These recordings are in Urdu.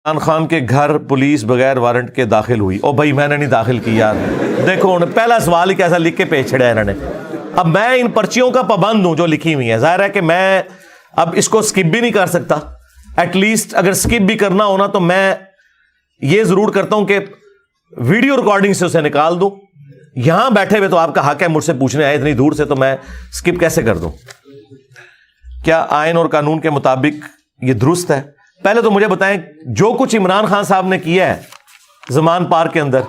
عمران خان کے گھر پولیس بغیر وارنٹ کے داخل ہوئی. او بھائی میں نے نہیں داخل کیا. دیکھو پہلا سوال ہی کیسا لکھ کے پیچ چھڑا ہے انہوں نے. اب میں ان پرچیوں کا پابند ہوں جو لکھی ہوئی ہیں. ظاہر ہے کہ میں اب اس کو سکپ بھی نہیں کر سکتا. ایٹ لیسٹ اگر سکپ بھی کرنا ہونا تو میں یہ ضرور کرتا ہوں کہ ویڈیو ریکارڈنگ سے اسے نکال دوں. یہاں بیٹھے ہوئے تو آپ کا حق ہے مجھ سے پوچھنے آئے اتنی دور سے, تو میں سکپ کیسے کر دوں؟ کیا آئین اور قانون کے مطابق یہ درست ہے؟ پہلے تو مجھے بتائیں جو کچھ عمران خان صاحب نے کیا ہے زمان پارک کے اندر,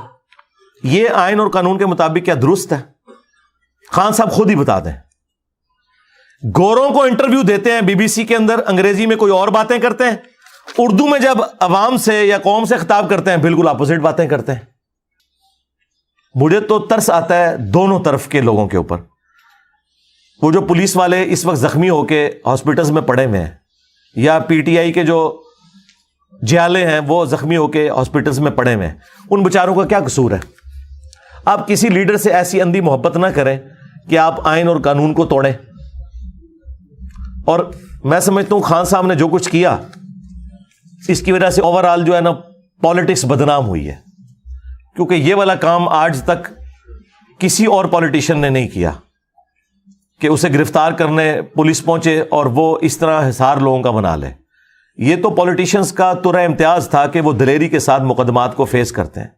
یہ آئین اور قانون کے مطابق کیا درست ہے؟ خان صاحب خود ہی بتا دیں. گوروں کو انٹرویو دیتے ہیں بی بی سی کے اندر, انگریزی میں کوئی اور باتیں کرتے ہیں, اردو میں جب عوام سے یا قوم سے خطاب کرتے ہیں بالکل اپوزٹ باتیں کرتے ہیں. مجھے تو ترس آتا ہے دونوں طرف کے لوگوں کے اوپر. وہ جو پولیس والے اس وقت زخمی ہو کے ہاسپٹلز میں پڑے ہوئے ہیں, یا پی ٹی آئی کے جو جیالے ہیں وہ زخمی ہو کے ہاسپٹلز میں پڑے ہوئے ہیں, ان بیچاروں کا کیا قصور ہے؟ آپ کسی لیڈر سے ایسی اندھی محبت نہ کریں کہ آپ آئین اور قانون کو توڑیں. اور میں سمجھتا ہوں خان صاحب نے جو کچھ کیا اس کی وجہ سے اوور آل جو ہے نا پالیٹکس بدنام ہوئی ہے, کیونکہ یہ والا کام آج تک کسی اور پولیٹیشین نے نہیں کیا کہ اسے گرفتار کرنے پولیس پہنچے اور وہ اس طرح حصار لوگوں کا بنا لے. یہ تو پولیٹیشنز کا ترہ امتیاز تھا کہ وہ دلیری کے ساتھ مقدمات کو فیس کرتے ہیں.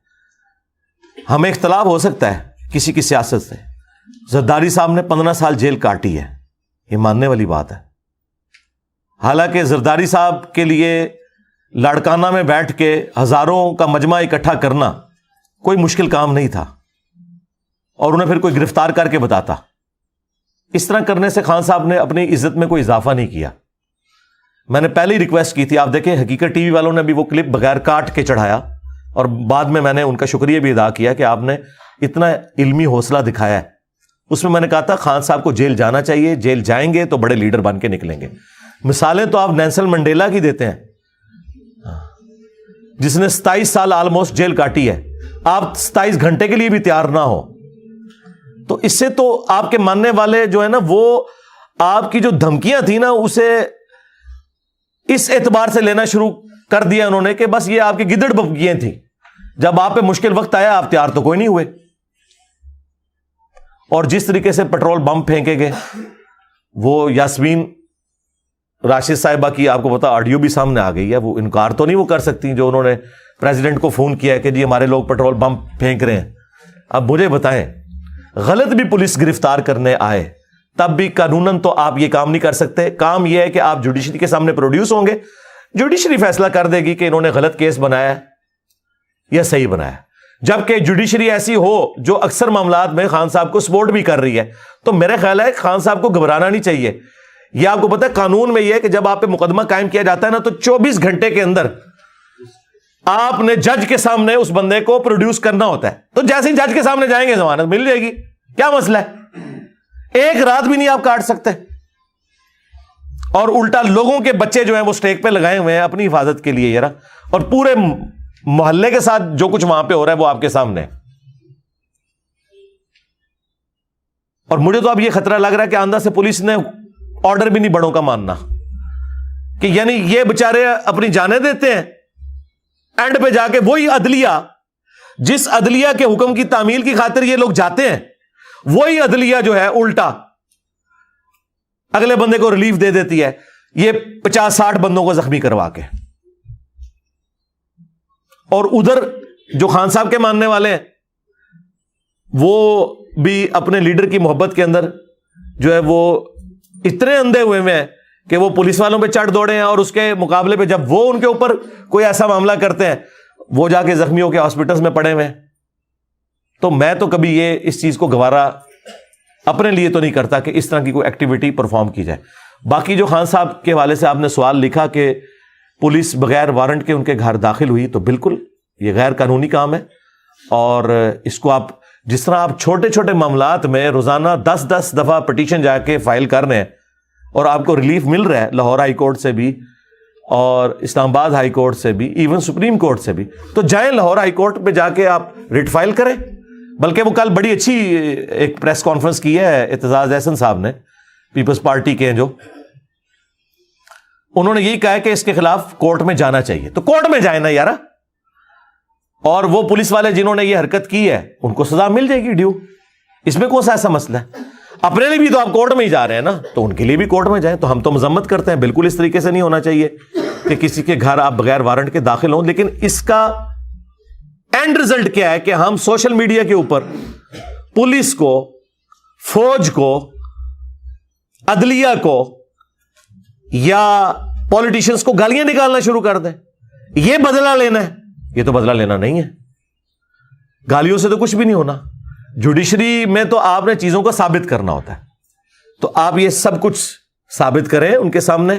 ہمیں اختلاف ہو سکتا ہے کسی کی سیاست سے. زرداری صاحب نے 15 سال جیل کاٹی ہے, یہ ماننے والی بات ہے. حالانکہ زرداری صاحب کے لیے لاڑکانہ میں بیٹھ کے ہزاروں کا مجمع اکٹھا کرنا کوئی مشکل کام نہیں تھا, اور انہیں پھر کوئی گرفتار کر کے بتاتا. اس طرح کرنے سے خان صاحب نے اپنی عزت میں کوئی اضافہ نہیں کیا. میں نے پہلے ہی ریکویسٹ کی تھی, آپ دیکھیں حقیقت ٹی وی والوں نے بھی وہ کلپ بغیر کاٹ کے چڑھایا, اور بعد میں نے ان کا شکریہ بھی ادا کیا کہ آپ نے اتنا علمی حوصلہ دکھایا ہے. اس میں نے کہا تھا خان صاحب کو جیل جانا چاہیے, جیل جائیں گے تو بڑے لیڈر بن کے نکلیں گے. مثالیں تو آپ نیلسن منڈیلا کی دیتے ہیں جس نے 27 سال آلموسٹ جیل کاٹی ہے. آپ 27 گھنٹے کے لیے بھی تیار نہ ہو تو اس سے تو آپ کے ماننے والے جو ہے نا وہ آپ کی جو دھمکیاں تھیں نا اسے اس اعتبار سے لینا شروع کر دیا انہوں نے کہ بس یہ آپ کی گدڑ بکیاں تھیں. جب آپ پہ مشکل وقت آیا آپ تیار تو کوئی نہیں ہوئے. اور جس طریقے سے پیٹرول بم پھینکے گئے, وہ یاسمین راشد صاحبہ کی آپ کو پتا آڈیو بھی سامنے آ گئی ہے. وہ انکار تو نہیں وہ کر سکتی جو انہوں نے پریزیڈنٹ کو فون کیا ہے کہ جی ہمارے لوگ پیٹرول بم پھینک رہے ہیں. اب مجھے بتائیں غلط بھی پولیس گرفتار کرنے آئے تب بھی قانوناً تو آپ یہ کام نہیں کر سکتے. کام یہ ہے کہ آپ جوڈیشری کے سامنے پروڈیوس ہوں گے, جوڈیشری فیصلہ کر دے گی کہ انہوں نے غلط کیس بنایا یا صحیح بنایا. جبکہ جوڈیشری ایسی ہو جو اکثر معاملات میں خان صاحب کو سپورٹ بھی کر رہی ہے, تو میرا خیال ہے خان صاحب کو گھبرانا نہیں چاہیے. یہ آپ کو پتا ہے قانون میں یہ ہے کہ جب آپ پہ مقدمہ قائم کیا جاتا ہے نا تو 24 گھنٹے کے اندر آپ نے جج کے سامنے اس بندے کو پروڈیوس کرنا ہوتا ہے. تو جیسے ہی جج کے سامنے جائیں گے ضمانت مل جائے گی. کیا مسئلہ ہے؟ ایک رات بھی نہیں آپ کاٹ سکتے. اور الٹا لوگوں کے بچے جو ہیں وہ سٹیک پہ لگائے ہوئے ہیں اپنی حفاظت کے لیے یار, اور پورے محلے کے ساتھ جو کچھ وہاں پہ ہو رہا ہے وہ آپ کے سامنے. اور مجھے تو اب یہ خطرہ لگ رہا ہے کہ آندھا سے پولیس نے آرڈر بھی نہیں بڑوں کا ماننا, کہ یعنی یہ بےچارے اپنی جانیں دیتے ہیں, اینڈ پہ جا کے وہی عدلیہ جس عدلیہ کے حکم کی تعمیل کی خاطر یہ لوگ جاتے ہیں وہی عدلیہ جو ہے الٹا اگلے بندے کو ریلیف دے دیتی ہے یہ 50-60 بندوں کو زخمی کروا کے. اور ادھر جو خان صاحب کے ماننے والے ہیں وہ بھی اپنے لیڈر کی محبت کے اندر جو ہے وہ اتنے اندھے ہوئے ہیں کہ وہ پولیس والوں پہ چڑھ دوڑے ہیں, اور اس کے مقابلے پہ جب وہ ان کے اوپر کوئی ایسا معاملہ کرتے ہیں وہ جا کے زخمیوں کے ہاسپٹلز میں پڑے ہوئے ہیں. تو میں تو کبھی یہ اس چیز کو گوارا اپنے لیے تو نہیں کرتا کہ اس طرح کی کوئی ایکٹیویٹی پرفارم کی جائے. باقی جو خان صاحب کے حوالے سے آپ نے سوال لکھا کہ پولیس بغیر وارنٹ کے ان کے گھر داخل ہوئی, تو بالکل یہ غیر قانونی کام ہے. اور اس کو آپ جس طرح آپ چھوٹے چھوٹے معاملات میں روزانہ 10 دفعہ پٹیشن جا کے فائل کر رہے ہیں اور آپ کو ریلیف مل رہا ہے لاہور ہائی کورٹ سے بھی اور اسلام آباد ہائی کورٹ سے بھی, ایون سپریم کورٹ سے بھی, تو جائیں لاہور ہائی کورٹ پہ جا کے آپ ریٹ فائل کریں. بلکہ وہ کل بڑی اچھی ایک پریس کانفرنس کی ہے اعتزاز احسن صاحب نے, پیپلز پارٹی کے ہیں جو, انہوں نے یہی کہا کہ اس کے خلاف کورٹ میں جانا چاہیے. تو کورٹ میں جائیں نا یار. اور وہ پولیس والے جنہوں نے یہ حرکت کی ہے ان کو سزا مل جائے گی ڈیو. اس میں کون سا ایسا مسئلہ ہے؟ اپنے لیے بھی تو آپ کورٹ میں ہی جا رہے ہیں نا, تو ان کے لیے بھی کورٹ میں جائیں. تو ہم تو مذمت کرتے ہیں, بالکل اس طریقے سے نہیں ہونا چاہیے کہ کسی کے گھر آپ بغیر وارنٹ کے داخل ہوں. لیکن اس کا اینڈ رزلٹ کیا ہے کہ ہم سوشل میڈیا کے اوپر پولیس کو, فوج کو, عدلیہ کو یا پولیٹیشنز کو گالیاں نکالنا شروع کر دیں. یہ بدلہ لینا ہے. یہ تو بدلہ لینا نہیں ہے. گالیوں سے تو کچھ بھی نہیں ہونا. جوڈیشری میں تو آپ نے چیزوں کو ثابت کرنا ہوتا ہے. تو آپ یہ سب کچھ ثابت کریں ان کے سامنے,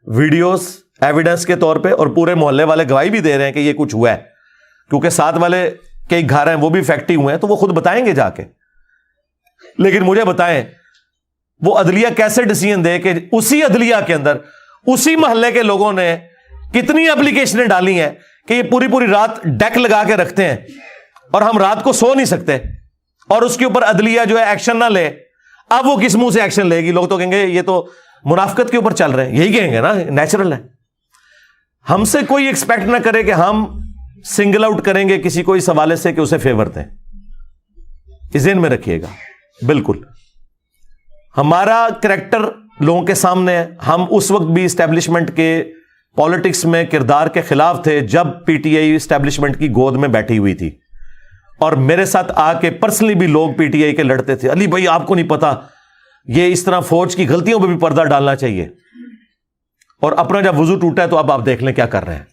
ویڈیوز ایویڈنس کے طور پہ, اور پورے محلے والے گواہی بھی دے رہے ہیں کہ یہ کچھ ہوا ہے, کیونکہ ساتھ والے کئی گھر ہیں وہ بھی افیکٹ ہوئے ہیں, تو وہ خود بتائیں گے جا کے. لیکن مجھے بتائیں وہ عدلیہ کیسے ڈیسیژن دے کہ اسی عدلیہ کے اندر اسی محلے کے لوگوں نے کتنی اپلیکیشنیں ڈالی ہیں کہ یہ پوری پوری رات ڈیک لگا کے رکھتے ہیں اور ہم رات کو سو نہیں سکتے, اور اس کے اوپر عدلیہ جو ہے ایکشن نہ لے. اب وہ کس منہ سے ایکشن لے گی؟ لوگ تو کہیں گے یہ تو منافقت کے اوپر چل رہے ہیں, یہی کہیں گے نا, نیچرل ہے. ہم سے کوئی ایکسپیکٹ نہ کرے کہ ہم سنگل آؤٹ کریں گے کسی کو اس حوالے سے کہ اسے فیور دیں. اس ذہن میں رکھیے گا. بالکل ہمارا کریکٹر لوگوں کے سامنے ہے. ہم اس وقت بھی اسٹیبلشمنٹ کے پالیٹکس میں کردار کے خلاف تھے جب پی ٹی آئی اسٹیبلشمنٹ کی گود میں بیٹھی ہوئی تھی, اور میرے ساتھ آ کے پرسنلی بھی لوگ پی ٹی آئی کے لڑتے تھے. علی بھائی آپ کو نہیں پتا, یہ اس طرح فوج کی غلطیوں پہ بھی پردہ ڈالنا چاہیے. اور اپنا جب وضو ٹوٹا ہے تو اب آپ دیکھ لیں کیا کر رہے ہیں.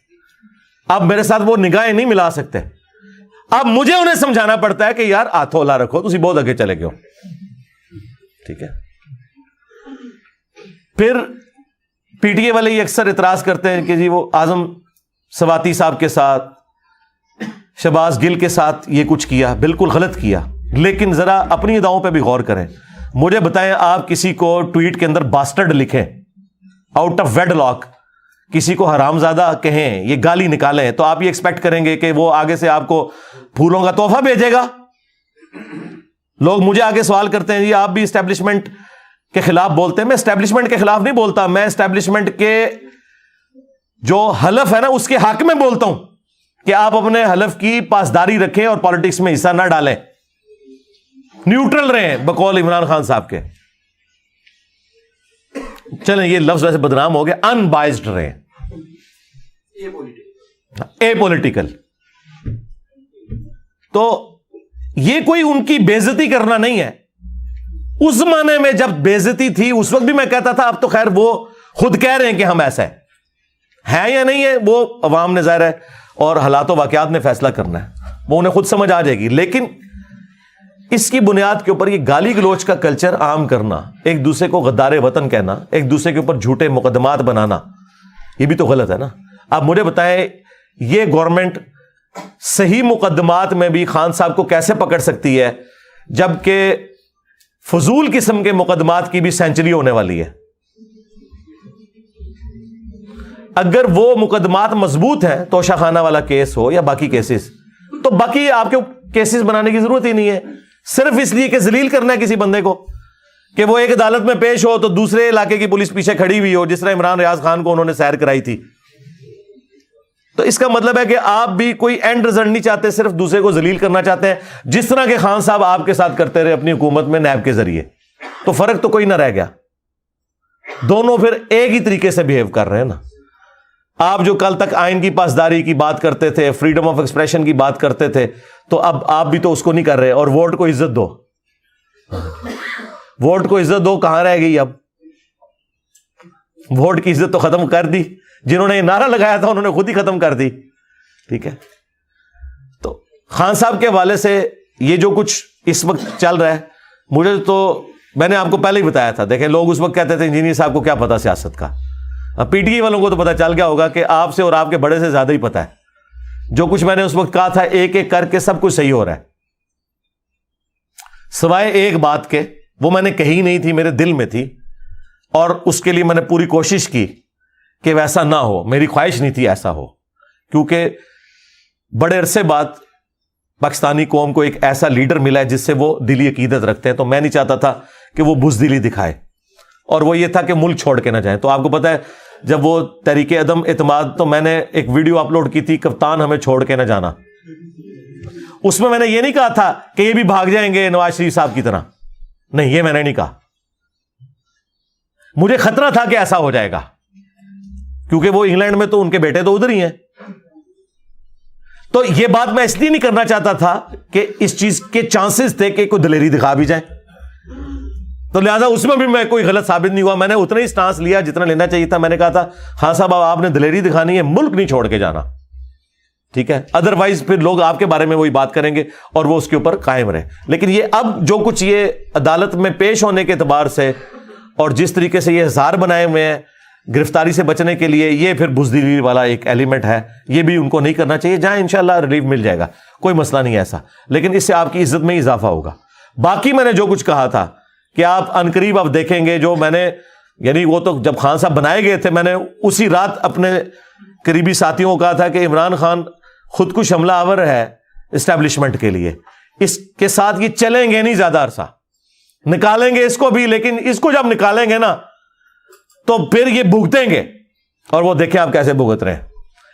اب میرے ساتھ وہ نگاہیں نہیں ملا سکتے. اب مجھے انہیں سمجھانا پڑتا ہے کہ یار ہاتھوں لا رکھو, تسی بہت آگے چلے گئے. ٹھیک ہے. پھر پی ٹی اے والے یہ اکثر اعتراض کرتے ہیں کہ جی وہ اعظم سواتی صاحب کے ساتھ, شہباز گل کے ساتھ یہ کچھ کیا. بالکل غلط کیا, لیکن ذرا اپنی اداؤں پہ بھی غور کریں. مجھے بتائیں, آپ کسی کو ٹویٹ کے اندر باسٹرڈ لکھیں, آؤٹ آف ویڈ لاک کسی کو حرامزادہ کہیں, یہ گالی نکالیں, تو آپ یہ ایکسپیکٹ کریں گے کہ وہ آگے سے آپ کو پھولوں کا تحفہ بھیجے گا؟ لوگ مجھے آگے سوال کرتے ہیں جی آپ بھی اسٹیبلشمنٹ کے خلاف بولتے ہیں. میں اسٹیبلشمنٹ کے خلاف نہیں بولتا, میں اسٹیبلشمنٹ کے جو حلف ہے نا اس کے حق میں بولتا ہوں کہ آپ اپنے حلف کی پاسداری رکھیں اور پالیٹکس میں حصہ نہ ڈالیں, نیوٹرل رہیں بقول عمران خان صاحب کے. چلیں یہ لفظ ویسے بدنام ہو گیا, ان بائزڈ رہیں, اے پولیٹیکل. تو یہ کوئی ان کی بے عزتی کرنا نہیں ہے. اس زمانے میں جب بے عزتی تھی اس وقت بھی میں کہتا تھا, اب تو خیر وہ خود کہہ رہے ہیں کہ ہم ایسا ہے یا نہیں ہے, وہ عوام نے ظاہر ہے اور حالات و واقعات نے فیصلہ کرنا ہے, وہ انہیں خود سمجھ آ جائے گی. لیکن اس کی بنیاد کے اوپر یہ گالی گلوچ کا کلچر عام کرنا, ایک دوسرے کو غدار وطن کہنا, ایک دوسرے کے اوپر جھوٹے مقدمات بنانا, یہ بھی تو غلط ہے نا. اب مجھے بتائیں یہ گورنمنٹ صحیح مقدمات میں بھی خان صاحب کو کیسے پکڑ سکتی ہے جبکہ فضول قسم کے مقدمات کی بھی سینچری ہونے والی ہے؟ اگر وہ مقدمات مضبوط ہیں, توشہ خانہ والا کیس ہو یا باقی کیسز, تو باقی آپ کے کیسز بنانے کی ضرورت ہی نہیں ہے, صرف اس لیے کہ ذلیل کرنا ہے کسی بندے کو کہ وہ ایک عدالت میں پیش ہو تو دوسرے علاقے کی پولیس پیچھے کھڑی ہوئی ہو, جس طرح عمران ریاض خان کو انہوں نے سیر کرائی تھی. تو اس کا مطلب ہے کہ آپ بھی کوئی اینڈ رزلٹ نہیں چاہتے, صرف دوسرے کو ذلیل کرنا چاہتے ہیں, جس طرح کہ خان صاحب آپ کے ساتھ کرتے رہے اپنی حکومت میں نیب کے ذریعے. تو فرق تو کوئی نہ رہ گیا, دونوں پھر ایک ہی طریقے سے بہیو کر رہے ہیں نا. آپ جو کل تک آئین کی پاسداری کی بات کرتے تھے, فریڈم آف ایکسپریشن کی بات کرتے تھے, تو اب آپ بھی تو اس کو نہیں کر رہے. اور ووٹ کو عزت دو, ووٹ کو عزت دو کہاں رہ گئی؟ اب ووٹ کی عزت تو ختم کر دی, جنہوں نے یہ نعرہ لگایا تھا انہوں نے خود ہی ختم کر دی. ٹھیک ہے. تو خان صاحب کے حوالے سے یہ جو کچھ اس وقت چل رہا ہے, مجھے تو میں نے آپ کو پہلے ہی بتایا تھا. دیکھیں لوگ اس وقت کہتے تھے انجینئر صاحب کو کیا پتا سیاست کا, اب پی ٹی آئی والوں کو تو پتا چل گیا ہوگا کہ آپ سے اور آپ کے بڑے سے زیادہ ہی پتا ہے. جو کچھ میں نے اس وقت کہا تھا ایک ایک کر کے سب کچھ صحیح ہو رہا ہے, سوائے ایک بات کے, وہ میں نے کہی نہیں تھی, میرے دل میں تھی, اور اس کے لیے میں نے پوری کوشش کی کہ ویسا نہ ہو. میری خواہش نہیں تھی ایسا ہو, کیونکہ بڑے عرصے بعد پاکستانی قوم کو ایک ایسا لیڈر ملا ہے جس سے وہ دلی عقیدت رکھتے ہیں. تو میں نہیں چاہتا تھا کہ وہ بزدلی دکھائے, اور وہ یہ تھا کہ ملک چھوڑ کے نہ جائیں. تو آپ کو پتا ہے جب وہ تحریک عدم اعتماد، تو میں نے ایک ویڈیو اپلوڈ کی تھی، کپتان ہمیں چھوڑ کے نہ جانا. اس میں نے یہ نہیں کہا تھا کہ یہ بھی بھاگ جائیں گے نواز شریف صاحب کی طرح، نہیں، یہ میں نے نہیں کہا. مجھے خطرہ تھا کہ ایسا ہو جائے گا، کیونکہ وہ انگلینڈ میں تو ان کے بیٹے تو ادھر ہی ہیں. تو یہ بات میں اس لیے نہیں کرنا چاہتا تھا کہ اس چیز کے چانسز تھے کہ کوئی دلیری دکھا بھی جائے، تو لہذا اس میں بھی میں کوئی غلط ثابت نہیں ہوا. میں نے اتنا ہی سٹانس لیا جتنا لینا چاہیے تھا. میں نے کہا تھا ہاں صاحب آپ نے دلیری دکھانی ہے، ملک نہیں چھوڑ کے جانا، ٹھیک ہے، ادروائز پھر لوگ آپ کے بارے میں وہی بات کریں گے اور وہ اس کے اوپر قائم رہے. لیکن یہ اب جو کچھ یہ عدالت میں پیش ہونے کے اعتبار سے اور جس طریقے سے یہ اظہار بنائے ہوئے ہیں گرفتاری سے بچنے کے لیے، یہ پھر بزدلی والا ایک ایلیمنٹ ہے. یہ بھی ان کو نہیں کرنا چاہیے. جہاں انشاءاللہ ریلیف مل جائے گا، کوئی مسئلہ نہیں ہے ایسا، لیکن اس سے آپ کی عزت میں اضافہ ہوگا. باقی میں نے جو کچھ کہا تھا کہ آپ عنقریب اب دیکھیں گے، جو میں نے یعنی وہ تو جب خان صاحب بنائے گئے تھے، میں نے اسی رات اپنے قریبی ساتھیوں کو کہا تھا کہ عمران خان خودکش حملہ آور ہے اسٹیبلشمنٹ کے لیے، اس کے ساتھ یہ چلیں گے نہیں زیادہ عرصہ، نکالیں گے اس کو بھی، لیکن اس کو جب نکالیں گے نا تو پھر یہ بھگتیں گے، اور وہ دیکھیں آپ کیسے بھگت رہے ہیں.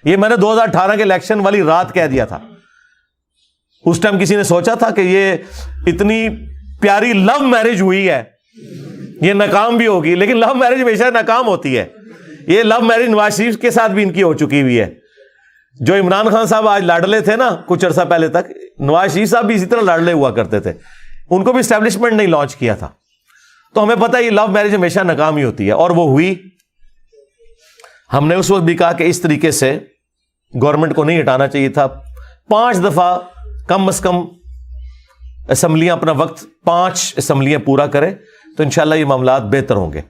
یہ میں نے 2018 کے الیکشن والی رات کہہ دیا تھا. اس ٹائم کسی نے سوچا تھا کہ یہ اتنی پیاری لو میرج ہوئی ہے، یہ ناکام بھی ہوگی، لیکن لو میرج ہمیشہ ناکام ہوتی ہے. یہ لو میرج نواز شریف کے ساتھ بھی ان کی ہو چکی ہوئی ہے. جو عمران خان صاحب آج لاڈلے تھے نا کچھ عرصہ پہلے تک، نواز شریف صاحب بھی اسی طرح لاڈلے ہوا کرتے تھے. ان کو بھی اسٹیبلشمنٹ نہیں لانچ کیا تھا. تو ہمیں پتہ ہے یہ لو میرج ہمیشہ ناکام ہی ہوتی ہے، اور وہ ہوئی. ہم نے اس وقت بھی کہا کہ اس طریقے سے گورنمنٹ کو نہیں ہٹانا چاہیے تھا. 5 دفعہ کم از کم اسمبلیاں اپنا وقت 5 اسمبلیاں پورا کرے تو انشاءاللہ یہ معاملات بہتر ہوں گے.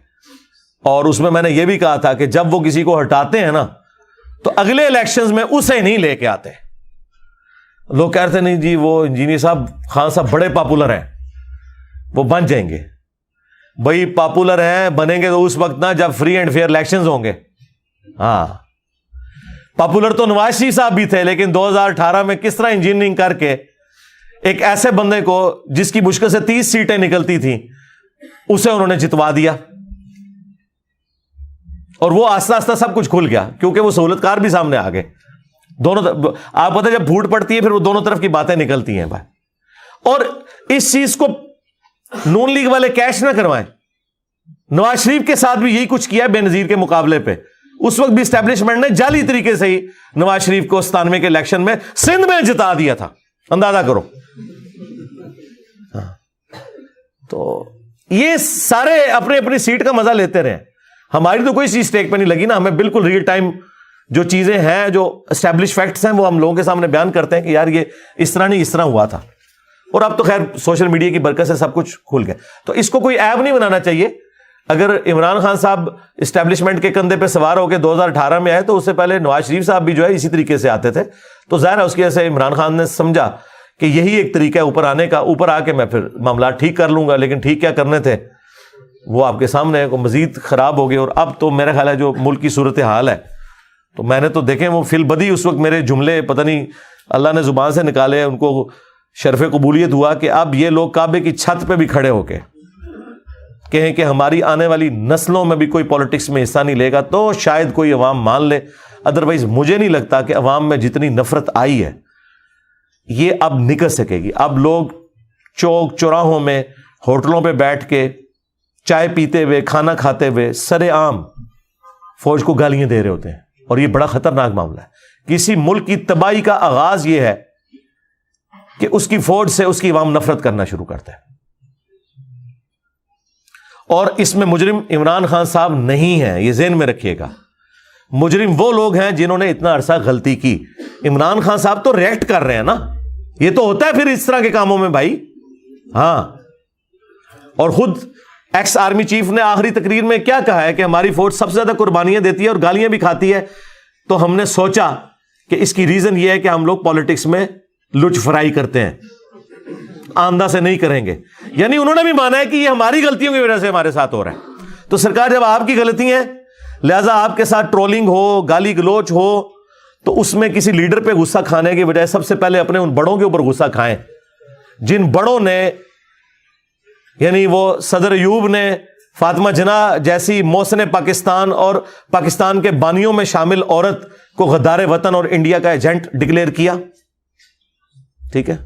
اور اس میں میں نے یہ بھی کہا تھا کہ جب وہ کسی کو ہٹاتے ہیں نا تو اگلے الیکشنز میں اسے نہیں لے کے آتے. لوگ کہتے نہیں جی وہ انجینئر صاحب خان صاحب بڑے پاپولر ہیں، وہ بن جائیں گے. بھائی پاپولر ہیں، بنیں گے تو اس وقت نا جب فری اینڈ فیئر الیکشنز ہوں گے. ہاں پاپولر تو نواز شریف صاحب بھی تھے، لیکن 2018 میں کس طرح انجینئرنگ کر کے ایک ایسے بندے کو جس کی مشکل سے 30 سیٹیں نکلتی تھیں اسے انہوں نے جتوا دیا. اور وہ آہستہ آہستہ سب کچھ کھل گیا، کیونکہ وہ سہولت کار بھی سامنے آ گئے. دونوں آپ پتہ جب پھوٹ پڑتی ہے پھر وہ دونوں طرف کی باتیں نکلتی ہیں بھائی. اور اس چیز کو نون لیگ والے کیش نہ کروائیں. نواز شریف کے ساتھ بھی یہی کچھ کیا بے نظیر کے مقابلے پہ. اس وقت بھی اسٹیبلشمنٹ نے جعلی طریقے سے ہی نواز شریف کو 97 کے الیکشن میں سندھ میں جتا دیا تھا. اندازہ کرو. تو یہ سارے اپنے اپنی سیٹ کا مزہ لیتے رہے. ہماری تو کوئی چیز اسٹیک پہ نہیں لگی نا. ہمیں بالکل ریئل ٹائم جو چیزیں ہیں، جو اسٹیبلش فیکٹس ہیں، وہ ہم لوگوں کے سامنے بیان کرتے ہیں کہ یار یہ اس طرح نہیں، اس طرح ہوا تھا. اور اب تو خیر سوشل میڈیا کی برکت سے سب کچھ کھل گیا. تو اس کو کوئی عیب نہیں بنانا چاہیے. اگر عمران خان صاحب اسٹیبلشمنٹ کے کندھے پہ سوار ہو کے 2018 میں آئے تو اس سے پہلے نواز شریف صاحب بھی جو ہے اسی طریقے سے آتے تھے. تو ظاہر ہے اس کی وجہ سے عمران خان نے سمجھا کہ یہی ایک طریقہ ہے اوپر آنے کا. اوپر آ کے میں پھر معاملات ٹھیک کر لوں گا. لیکن ٹھیک کیا کرنے تھے وہ آپ کے سامنے مزید خراب ہو گئے. اور اب تو میرا خیال ہے جو ملک کی صورتحال ہے، تو میں نے تو دیکھیں وہ فی البدی اس وقت میرے جملے پتہ نہیں اللہ نے زبان سے نکالے، ان کو شرف قبولیت ہوا کہ اب یہ لوگ کعبے کی چھت پہ بھی کھڑے ہو کے کہیں کہ ہماری آنے والی نسلوں میں بھی کوئی پالیٹکس میں حصہ نہیں لے گا تو شاید کوئی عوام مان لے. ادروائز مجھے نہیں لگتا کہ عوام میں جتنی نفرت آئی ہے یہ اب نکل سکے گی. اب لوگ چوک چوراہوں میں ہوٹلوں پہ بیٹھ کے چائے پیتے ہوئے، کھانا کھاتے ہوئے سر عام فوج کو گالیاں دے رہے ہوتے ہیں. اور یہ بڑا خطرناک معاملہ ہے. کسی ملک کی تباہی کا آغاز یہ ہے کہ اس کی فوج سے اس کی عوام نفرت کرنا شروع کرتا ہے. اور اس میں مجرم عمران خان صاحب نہیں ہیں، یہ ذہن میں رکھیے گا. مجرم وہ لوگ ہیں جنہوں نے اتنا عرصہ غلطی کی. عمران خان صاحب تو ریئیکٹ کر رہے ہیں نا. یہ تو ہوتا ہے پھر اس طرح کے کاموں میں بھائی. ہاں، اور خود ایکس آرمی چیف نے آخری تقریر میں کیا کہا ہے کہ ہماری فوج سب سے زیادہ قربانیاں دیتی ہے اور گالیاں بھی کھاتی ہے. تو ہم نے سوچا کہ اس کی ریزن یہ ہے کہ ہم لوگ پالیٹکس میں لچ فرائی کرتے ہیں، آندہ سے نہیں کریں گے. یعنی انہوں نے بھی مانا ہے کہ یہ ہماری غلطیوں کی وجہ سے ہمارے ساتھ ہو رہا ہے. تو سرکار جب آپ کی غلطی ہے لہذا آپ کے ساتھ ٹرولنگ ہو، گالی گلوچ ہو، تو اس میں کسی لیڈر پہ غصہ کھانے کی بجائے سب سے پہلے اپنے ان بڑوں کے اوپر غصہ کھائیں جن بڑوں نے، یعنی وہ صدر ایوب نے فاطمہ جناح جیسی محسن پاکستان اور پاکستان کے بانیوں میں شامل عورت کو غدار وطن اور انڈیا کا ایجنٹ ڈکلیئر کیا. ٹھیک ہے.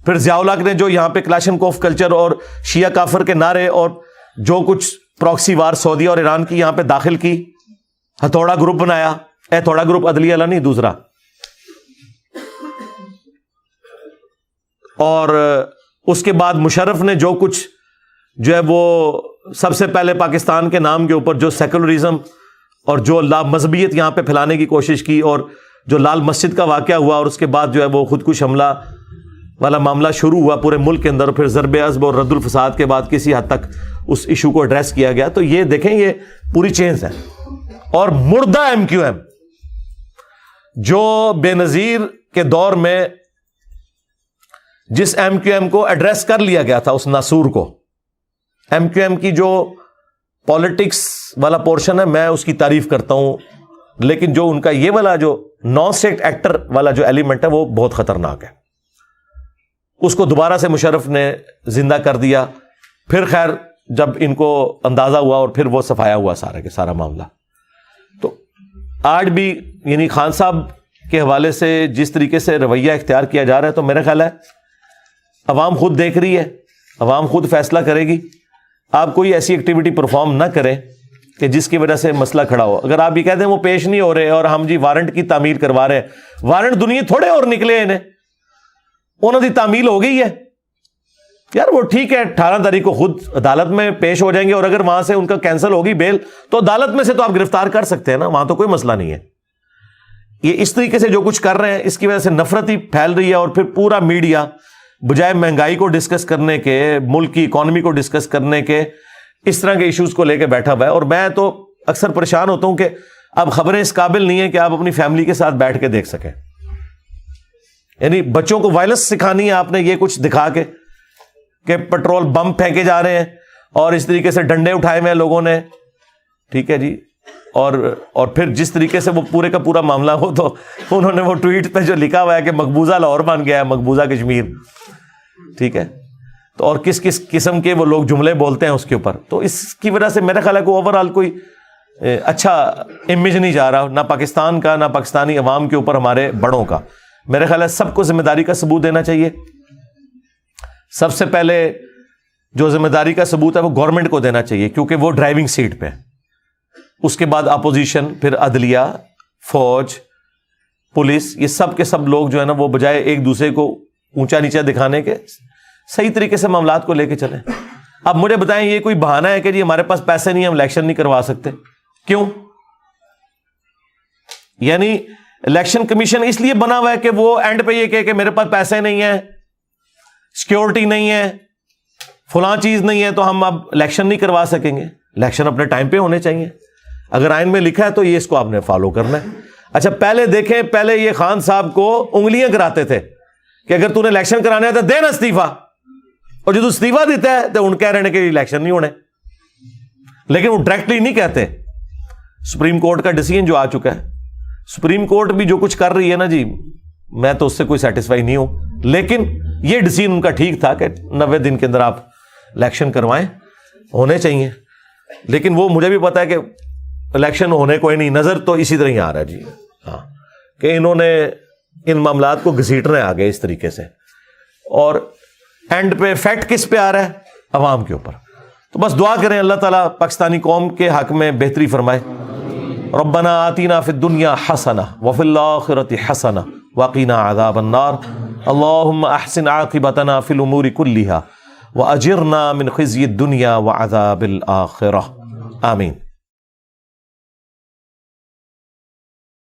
پھر ضیاء الحق نے جو یہاں پہ کلاشنکوف کلچر اور شیعہ کافر کے نعرے اور جو کچھ پراکسی وار سعودی اور ایران کی یہاں پہ داخل کی, ہتھوڑا گروپ بنایا. ہتھوڑا گروپ عدلیہ والا نہیں, دوسرا. اور اس کے بعد مشرف نے جو کچھ جو ہے وہ سب سے پہلے پاکستان کے نام کے اوپر جو سیکولرزم اور جو لا مذہبیت یہاں پہ پھیلانے کی کوشش کی, اور جو لال مسجد کا واقعہ ہوا اور اس کے بعد جو ہے وہ خودکش حملہ والا معاملہ شروع ہوا پورے ملک کے اندر, پھر ضرب عصب اور رد الفساد کے بعد کسی حد تک اس ایشو کو ایڈریس کیا گیا. تو یہ دیکھیں یہ پوری چینز ہے. اور مردہ ایم کیو ایم جو بے نظیر کے دور میں جس ایم کیو ایم کو ایڈریس کر لیا گیا تھا, اس ناسور کو, ایم کیو ایم کی جو پالیٹکس والا پورشن ہے میں اس کی تعریف کرتا ہوں, لیکن جو ان کا یہ والا جو نان اسٹیٹ ایکٹر والا جو ایلیمنٹ ہے وہ بہت خطرناک ہے. اس کو دوبارہ سے مشرف نے زندہ کر دیا. پھر خیر جب ان کو اندازہ ہوا اور پھر وہ صفایا ہوا سارا کے سارا معاملہ. تو آج بھی یعنی خان صاحب کے حوالے سے جس طریقے سے رویہ اختیار کیا جا رہا ہے, تو میرا خیال ہے عوام خود دیکھ رہی ہے, عوام خود فیصلہ کرے گی. آپ کوئی ایسی ایکٹیویٹی پرفارم نہ کریں کہ جس کی وجہ سے مسئلہ کھڑا ہو. اگر آپ یہ کہتے ہیں وہ پیش نہیں ہو رہے اور ہم جی وارنٹ کی تعمیل کروا رہے ہیں, وارنٹ دنیا تھوڑے اور نکلے انہیں, انہوں کی تعمیل ہو گئی ہے یار. وہ ٹھیک ہے 18 تاریخ کو خود عدالت میں پیش ہو جائیں گے, اور اگر وہاں سے ان کا کینسل ہوگی بیل تو عدالت میں سے تو آپ گرفتار کر سکتے ہیں نا, وہاں تو کوئی مسئلہ نہیں ہے. یہ اس طریقے سے جو کچھ کر رہے ہیں اس کی وجہ سے نفرت ہی پھیل رہی ہے. اور پھر پورا میڈیا بجائے مہنگائی کو ڈسکس کرنے کے, ملک کی اکانومی کو ڈسکس کرنے کے, اس طرح کے ایشوز کو لے کے بیٹھا ہوا ہے. اور میں تو اکثر پریشان ہوتا ہوں کہ اب خبریں اس قابل نہیں ہیں کہ آپ اپنی فیملی کے ساتھ بیٹھ کے دیکھ سکیں. یعنی بچوں کو وائلنس سکھانی ہے آپ نے یہ کچھ دکھا کے کہ پیٹرول بم پھینکے جا رہے ہیں اور اس طریقے سے ڈنڈے اٹھائے ہوئے ہیں لوگوں نے. ٹھیک ہے جی. اور پھر جس طریقے سے وہ پورے کا پورا معاملہ ہو, تو انہوں نے وہ ٹویٹ پہ جو لکھا ہوا ہے کہ مقبوضہ لاہور بن گیا ہے, مقبوضہ کشمیر. ٹھیک ہے. تو اور کس کس قسم کے وہ لوگ جملے بولتے ہیں اس کے اوپر. تو اس کی وجہ سے میرا خیال ہے کہ اوور آل کوئی اچھا امیج نہیں جا رہا, نہ پاکستان کا, نہ پاکستانی عوام کے اوپر ہمارے بڑوں کا. میرے خیال ہے سب کو ذمہ داری کا ثبوت دینا چاہیے. سب سے پہلے جو ذمہ داری کا ثبوت ہے وہ گورنمنٹ کو دینا چاہیے, کیونکہ وہ ڈرائیونگ سیٹ پہ. اس کے بعد اپوزیشن, پھر عدلیہ, فوج, پولیس, یہ سب کے سب لوگ جو ہے نا وہ بجائے ایک دوسرے کو اونچا نیچا دکھانے کے صحیح طریقے سے معاملات کو لے کے چلیں. اب مجھے بتائیں یہ کوئی بہانہ ہے کہ جی ہمارے پاس پیسے نہیں, ہم الیکشن نہیں کروا سکتے؟ کیوں؟ یعنی الیکشن کمیشن اس لیے بنا ہوا ہے کہ وہ اینڈ پہ یہ کہے کہ میرے پاس پیسے نہیں ہیں, سیکیورٹی نہیں ہے, فلاں چیز نہیں ہے, تو ہم اب الیکشن نہیں کروا سکیں گے. الیکشن اپنے ٹائم پہ ہونے چاہیے. اگر آئین میں لکھا ہے تو یہ اس کو آپ نے فالو کرنا ہے. اچھا پہلے دیکھیں, پہلے یہ خان صاحب کو انگلیاں کراتے تھے کہ اگر تو نے الیکشن کرانا ہے تو دے نا استعفیٰ, اور جو تو استعفیٰ دیتا ہے تو ان کہہ رہے ہیں کہ الیکشن نہیں ہونے, لیکن وہ ڈائریکٹلی نہیں کہتے. سپریم کورٹ کا ڈیسیژن جو آ چکا ہے, سپریم کورٹ بھی جو کچھ کر رہی ہے نا جی, میں تو اس سے کوئی سیٹسفائی نہیں ہوں, لیکن یہ ڈیسیژن ان کا ٹھیک تھا کہ 90 دن کے اندر آپ الیکشن کروائیں, ہونے چاہیے. لیکن وہ مجھے بھی پتا ہے کہ الیکشن ہونے کوئی نہیں, نظر تو اسی طرح ہی آ رہا ہے جی. ہاں کہ انہوں نے ان معاملات کو گھسیٹنا ہے آگے اس طریقے سے, اور اینڈ پہ فیکٹ کس پہ آ رہا ہے؟ عوام کے اوپر. تو بس دعا کریں اللہ تعالیٰ پاکستانی قوم کے حق میں بہتری فرمائے. ربنا آتینا فی الدنیا حسنہ وفی الآخرۃ حسنہ وقنا عذاب النار. اللہم احسن عاقبتنا فی الامور کلہا واجرنا من خزی الدنیا وعذاب الآخرہ. آمین.